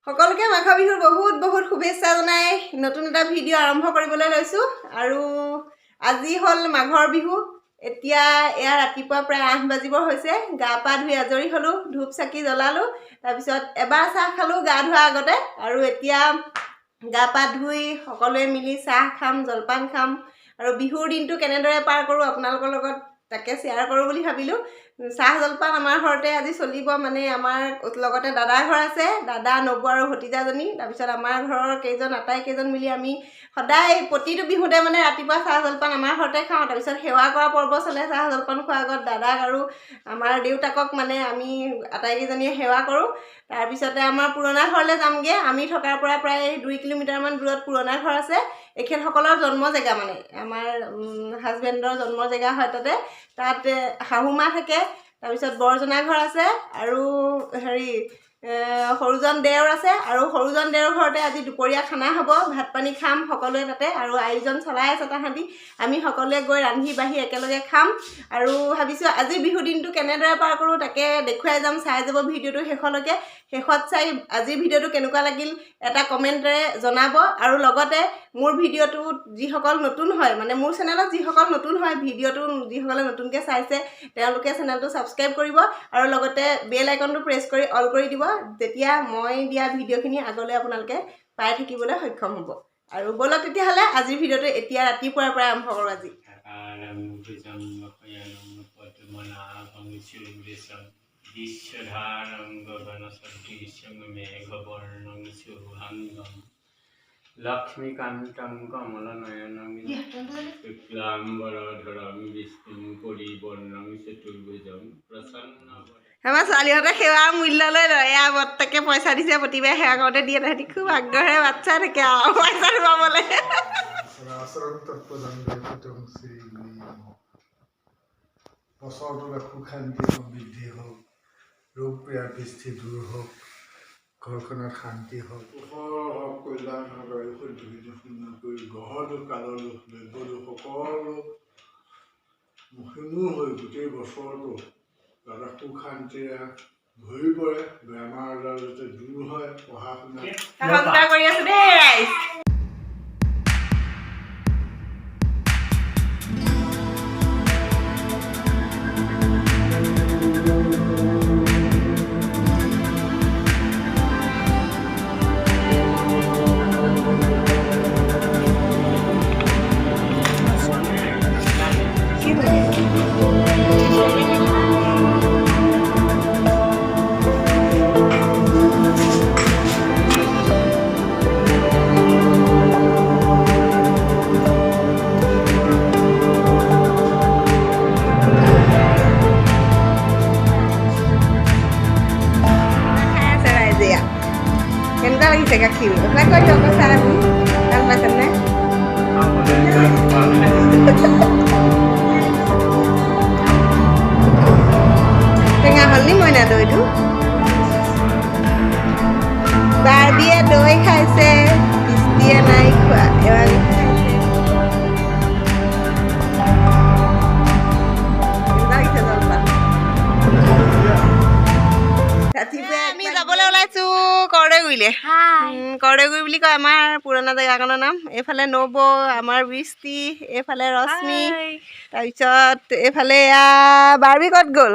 সকলোকে মাঘৰ বিহুৰ বহুত বহুত শুভেচ্ছা জনাই নতুন এটা ভিডিঅ' আৰম্ভ কৰিবলৈ লৈছোঁ আৰু আজি হ'ল মাঘৰ বিহু। এতিয়া এয়া ৰাতিপুৱা প্ৰায় 8 বাজিবৰ হৈছে। গা পা ধুই আজৰি হ'লোঁ, ধূপ চাকি জ্বলালোঁ, তাৰপিছত এবাৰ চাহ খালোঁ গা ধোৱাৰ আগতে, আৰু এতিয়া গা পা ধুই সকলোৱে মিলি চাহ খাম, জলপান খাম আৰু বিহুৰ দিনটো কেনেদৰে পাৰ কৰোঁ আপোনালোকৰ লগত তাকে শ্বেয়াৰ কৰোঁ বুলি ভাবিলোঁ। চাহ জলপান আমাৰ ঘৰতে আজি চলিব, মানে আমাৰ লগতে দাদাৰ ঘৰ আছে, দাদা নবৌ আৰু ভতিজাজনী, তাৰপিছত আমাৰ ঘৰৰ আটাইকেইজন মিলি আমি সদায় প্ৰতিটো বিহুতে মানে ৰাতিপুৱা চাহ জলপান আমাৰ ঘৰতে খাওঁ। তাৰপিছত সেৱা কৰা পৰ্ব চলে, চাহ জলপান খোৱাৰ আগত দাদাক আৰু আমাৰ দেউতাকক মানে আমি আটাইকেইজনীয়ে সেৱা কৰোঁ। তাৰপিছতে আমাৰ পুৰণা ঘৰলৈ যামগৈ। আমি থকাৰ পৰা প্ৰায় 2 কিলোমিটাৰমান দূৰত পুৰণা ঘৰ আছে। এখেতসকলৰ জন্ম জেগা, মানে আমাৰ হাজবেণ্ডৰ জন্ম জেগা হয় তাত শাহুমা থাকে, তাৰপিছত বৰজনা ঘৰ আছে আৰু সৰুজন দেওৰ আছে, আৰু সৰুজন দেওৰ ঘৰতে আজি দুপৰীয়া খানা হ'ব, ভাত পানী খাম সকলোৱে তাতে, আৰু আয়োজন চলাই আছে তাহাঁতি। আমি সকলোৱে গৈ ৰান্ধি বাঢ়ি একেলগে খাম আৰু ভাবিছোঁ আজি বিহু দিনটো কেনেদৰে পাৰ কৰোঁ তাকে দেখুৱাই যাম। চাই যাব ভিডিঅ'টো শেষলৈকে। শেষত চাই আজিৰ ভিডিঅ'টো কেনেকুৱা লাগিল এটা কমেণ্টেৰে জনাব, আৰু লগতে মোৰ ভিডিঅ'টোত যিসকল নতুন হয়, মানে মোৰ চেনেলত যিসকল নতুন হয়, ভিডিঅ'টো যিসকলে নতুনকৈ চাইছে তেওঁলোকে চেনেলটো ছাবস্ক্ৰাইব কৰিব আৰু লগতে বেল আইকনটো প্ৰেছ কৰি অল কৰি দিব। তেতিয়া মই দিয়া ভিডিঅ'খিনি আগলৈ আপোনালোকে পাই থাকিবলৈ সক্ষম হ'ব। আৰু বলক তেতিয়াহ'লে আজিৰ ভিডিঅ'টো এতিয়া ৰাতিপুৱাৰ পৰা আৰম্ভ কৰোঁ। আজি লক্ষ্মীকান্তং কমলনয়নং শুক্লাম্বৰধৰং বিষ্ণুং পৰিবৰ্ণং চতুৰ্ভুজং প্ৰসন্ন। আমাৰ ছোৱালীহঁতে সেৱাৰ মূল্য লৈ লয়। এয়া বৰ্তাকে পইচা দিছে, প্ৰতিবাৰে সেৱা কৰোঁতে দিয়ে, তাহাঁতি খুব আগ্ৰহেৰে বাচ্ছা থাকে আৰু পইচা পাবলৈ। বছৰটোলৈ সুখ শান্তি সমৃদ্ধি হওক, ৰোগ পীড়া বৃষ্টি দূৰ হওক, ঘৰখনত শান্তি হওক, কুশল হওক, কল্যাণ হওক, সুন্দৰকৈ গ্ৰহদোষ কালদোষ দ্ৰব্যদোষ সকলো মুখিমূৰ হৈ গোটেই বছৰটো যাতে সুখ শান্তিৰে ভৰি পৰে, বেমাৰ আজাৰ যাতে দূৰ হয়, পঢ়া শুনা কৰি আছো দেই ৰাইজ। কেনেকুৱা লাগিছে গাখীৰ? আপোনাক কৈ দিয়ক চাহ ভাল পাইছেনে? টেঙা হ'লনি মইনা দৈটো? বাৰ্বিয়ে দৈ খাইছে, বৃষ্টিয়ে নাই খোৱা, এৱালি খাইছে। ৰাতিপুৱা আমি যাবলৈ ওলাইছো কৰদেগুৰিলে। কৰদেগুৰি বুলি কয় আমাৰ পুৰণা জেগাখনৰ নাম। এইফালে নবৌ, আমাৰ বৃষ্টি, এইফালে ৰশ্মি, তাৰপিছত এইফালে এয়া বাৰ্বি ক'ত গ'ল?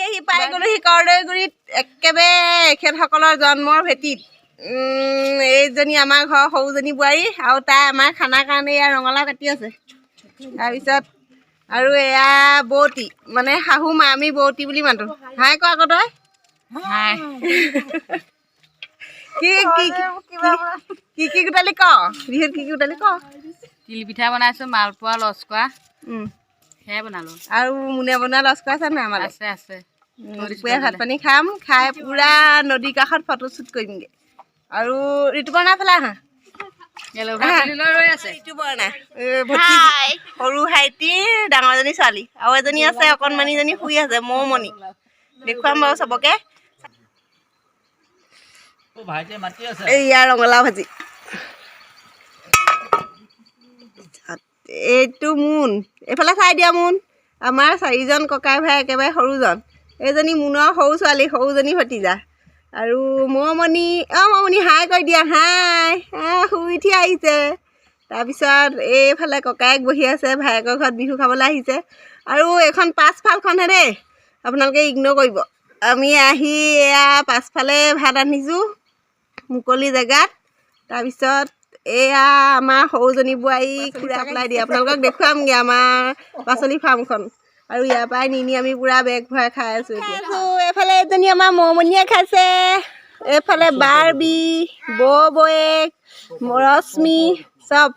আহি পাই গ'লোহি কৰদেগুৰিত, একেবাৰে এখেতসকলৰ জন্মৰ ভেটিত। এইজনী আমাৰ ঘৰৰ সৰুজনী বোৱাৰী, আৰু তাই আমাৰ খানাৰ কাৰণে এয়া ৰঙালাও কাটি আছে। তাৰপিছত আৰু এয়া বৌতি, মানে শাহু মা, আমি বৌতি বুলি মাতো। হাই ক আকৌ তই। কি গোটালি ক? বিহুত কি গোটালি ক? তিল পিঠা বনাইছো, মালপোৱা, লস্কৰা সেয়াই বনালো। আৰু মুনে বনোৱা লস্কৰা আছে নাই? আমাৰ আছে আছে। দুপৰীয়া ভাত পানী খাম, খাই পুৰা নদীৰ কাষত ফটো শ্বুট কৰিমগৈ। আৰু ঋতুপৰ্ণা ফালে আহা। ঋতুপৰ্ণা সৰু ভাইটি, ডাঙৰজনী ছোৱালী, আৰু এজনী আছে অকণমানিজনী শুই আছে, মৌমণি। দেখুৱাম বাৰু চবকে। এইয়া ৰঙালাও ভাজি, এইটো মোন, এইফালে চাই দিয়া মোন। আমাৰ 4জন ককাই ভাই, একেবাৰে সৰুজন। এইজনী মোনৰ সৰু ছোৱালী, সৰুজনী ভতিজা। আৰু মমনি মমনি হাই কৈ দিয়া হাই শুই উঠি আহিছে। তাৰপিছত এইফালে ককায়েক বহি আছে, ভায়েকৰ ঘৰত বিহু খাবলৈ আহিছে। আৰু এইখন পাছফালখনহে দেই, আপোনালোকে ইগন'ৰ কৰিব। আমি আহি এয়া পাছফালে ভাত ৰান্ধিছোঁ মুকলি জেগাত। তাৰপিছত এয়া আমাৰ সৰুজনী বোৱাৰী খুৰা পেলাই দিয়ে, আপোনালোকক দেখুৱামগৈ আমাৰ পাচলি ফাৰ্মখন। আৰু ইয়াৰ পৰাই নি আমি পূৰা বেগ ভৰাই খাই আছোঁ এতিয়া। এইফালে এজনী আমাৰ মমনিয়ে খাইছে, এইফালে বাৰ্বি, বৌৱেক, ৰশ্মি চব।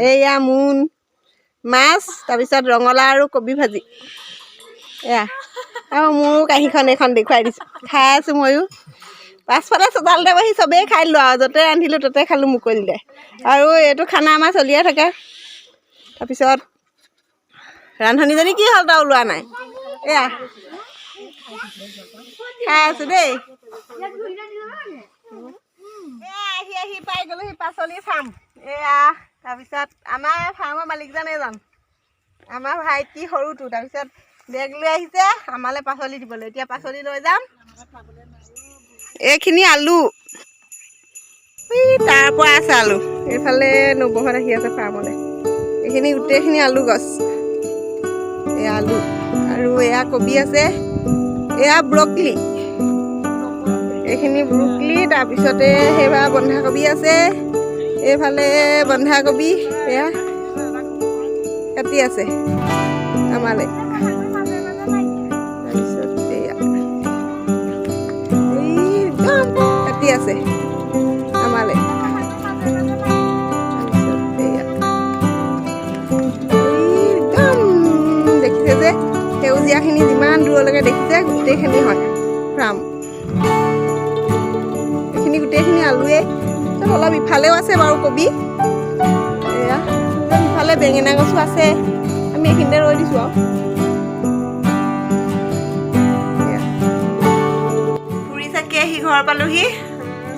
এয়া মোন মাছ, তাৰপিছত ৰঙালাও আৰু কবি ভাজি। এয়া আৰু মোৰো কাঁহীখন এইখন দেখুৱাই দিছোঁ, খাই আছোঁ ময়ো। পাছফালে চোতালতে বহি চবেই খাই দিলোঁ আৰু য'তে ৰান্ধিলোঁ ত'তে খালোঁ মুকলিতে। আৰু এইটো খানা আমাৰ চলিয়ে থাকে। তাৰপিছত ৰান্ধনীজনী কি হ'ল তই ওলোৱা নাই? এয়া খাই আছোঁ দেই। আহি পাই গ'লোহি পাচলি ফাৰ্ম। এয়া তাৰপিছত আমাৰ ফাৰ্মৰ মালিকজন এজন, আমাৰ ভাইটি সৰুটো। তাৰপিছত বেগ লৈ আহিছে আমালৈ পাচলি দিবলৈ। এতিয়া পাচলি লৈ যাম। এইখিনি আলু, তাৰ পৰা আছে আলু। এইফালে নবহত আহি আছে ফাৰ্মলৈ। এইখিনি গোটেইখিনি আলু গছ। এয়া আলু আৰু এয়া কবি আছে, এয়া ব্ৰকলি। এইখিনি ব্ৰকলি, তাৰপিছতে সেইবাৰ বন্ধাকবি আছে, এইফালে বন্ধাকবি এয়া কাটি আছে আমালৈ। তাৰপিছত এয়া কাটি আছে আমালৈ। দেখিছে যে সেউজীয়াখিনি যিমান দূৰলৈকে দেখিছে গোটেইখিনি হয় ফাৰ্ম। এইখিনি গোটেইখিনি আলুৱে। চব অলপ ইফালেও আছে বাৰু কবি। এয়া ইফালে বেঙেনা গছো আছে, আমি এইখিনিতে ৰৈ দিছোঁ আৰু। ফুৰি চাকি আহি ঘৰ পালোহি,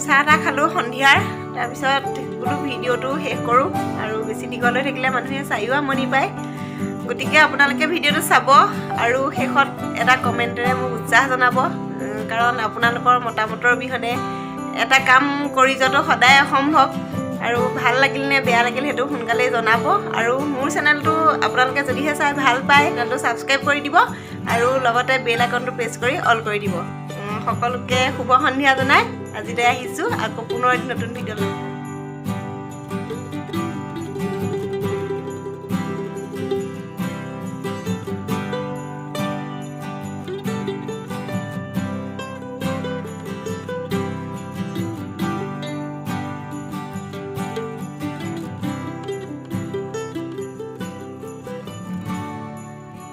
চাহ তাহ খালোঁ সন্ধিয়াৰ। তাৰপিছত বোলো ভিডিঅ'টো শেষ কৰোঁ, আৰু বেছি দীঘল হৈ থাকিলে মানুহে চায়ো আমনি পায়। গতিকে আপোনালোকে ভিডিঅ'টো চাব আৰু শেষত এটা কমেণ্টেৰে মোক উৎসাহ জনাব, কাৰণ আপোনালোকৰ মতামতৰ অবিহনে এটা কাম কৰি যোৱাটো সদায় অসম্ভৱ। আৰু ভাল লাগিল নে বেয়া লাগিল সেইটো সোনকালেই জনাব। আৰু মোৰ চেনেলটো আপোনালোকে যদিহে চাই ভাল পায় চেনেলটো ছাবস্ক্ৰাইব কৰি দিব, আৰু লগতে বেল আইকনটো প্ৰেছ কৰি অল কৰি দিব। সকলোকে শুভ সন্ধিয়া জনাই আজিলৈ আহিছোঁ, আকৌ পুনৰ এটি নতুন ভিডিঅ' লৈ।